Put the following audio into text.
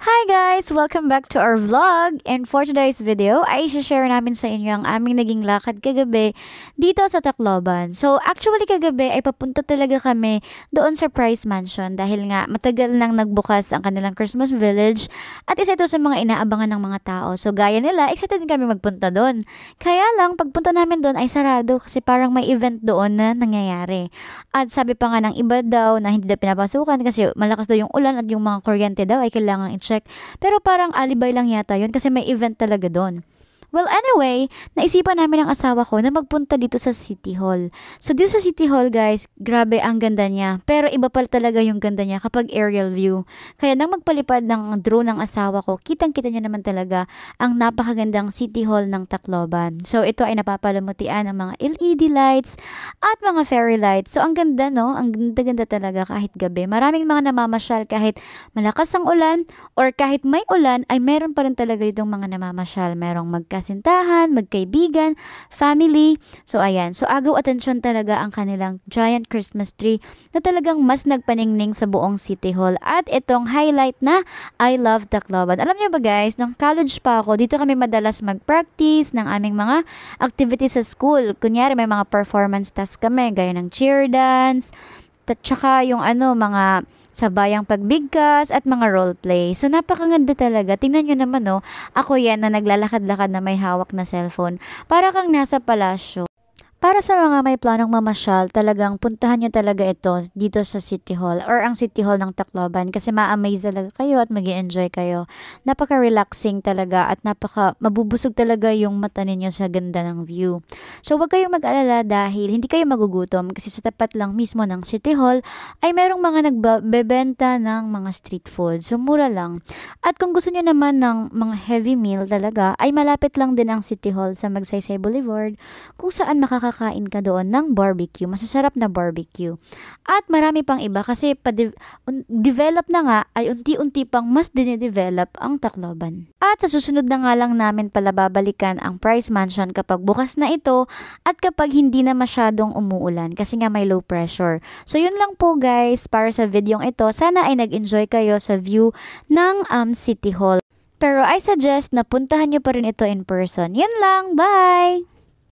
Hi guys! Welcome back to our vlog. And for today's video, ay share namin sa inyo ang aming naging lakad kagabi dito sa Tacloban. So actually kagabi ay papunta talaga kami doon sa Price Mansion dahil nga matagal nang nagbukas ang kanilang Christmas Village at isa ito sa mga inaabangan ng mga tao. So gaya nila, excited din kami magpunta doon. Kaya lang, pagpunta namin doon ay sarado kasi parang may event doon na nangyayari. At sabi pa nga ng iba daw na hindi na pinapasukan kasi malakas daw yung ulan at yung mga kuryente daw ay kailangan i-check. Pero parang alibay lang yata yun kasi may event talaga doon. Well, anyway, naisipan namin ng asawa ko na magpunta dito sa City Hall. So, dito sa City Hall, guys, grabe ang ganda niya. Pero iba pa talaga yung ganda niya kapag aerial view. Kaya nang magpalipad ng drone ng asawa ko, kitang-kita niyo naman talaga ang napakagandang City Hall ng Tacloban. So, ito ay napapalamutian ng mga LED lights at mga fairy lights. So, ang ganda, no? Ang ganda-ganda talaga kahit gabi. Maraming mga namamasyal kahit malakas ang ulan or kahit may ulan, ay meron pa rin talaga itong mga namamasyal. Merong magkasintahan, magkaibigan, family. So, ayan. So, agaw atensyon talaga ang kanilang giant Christmas tree na talagang mas nagpaningning sa buong City Hall. At itong highlight na I Love Tacloban. Alam niyo ba guys, nung college pa ako, dito kami madalas mag-practice ng aming mga activities sa school. Kunyari, may mga performance task kami, gaya ng cheer dance, tsaka yung mga sabayang pagbigkas at mga role play. So, napakaganda talaga. Tingnan nyo naman, no? Ako yan na naglalakad-lakad na may hawak na cellphone. Para kang nasa palasyo. Para sa mga may planong mamasyal, talagang puntahan nyo talaga ito dito sa City Hall or ang City Hall ng Tacloban kasi ma-amaze talaga kayo at mag-enjoy kayo. Napaka-relaxing talaga at mabubusog talaga yung mata ninyo sa ganda ng view. So, wag kayong mag-alala dahil hindi kayo magugutom kasi sa tapat lang mismo ng City Hall ay merong mga nagbebenta ng mga street food. So, mura lang. At kung gusto nyo naman ng mga heavy meal talaga, ay malapit lang din ang City Hall sa Magsaysay Boulevard kung saan makakakain ka doon ng barbecue. Masasarap na barbecue. At marami pang iba kasi develop na nga ay unti-unti pang mas dinidevelop ang Tacloban. At sa susunod na nga lang namin pala babalikan ang Price Mansion kapag bukas na ito at kapag hindi na masyadong umuulan kasi nga may low pressure. So yun lang po guys para sa videong ito. Sana ay nag-enjoy kayo sa view ng City Hall. Pero I suggest na puntahan nyo pa rin ito in person. Yun lang. Bye!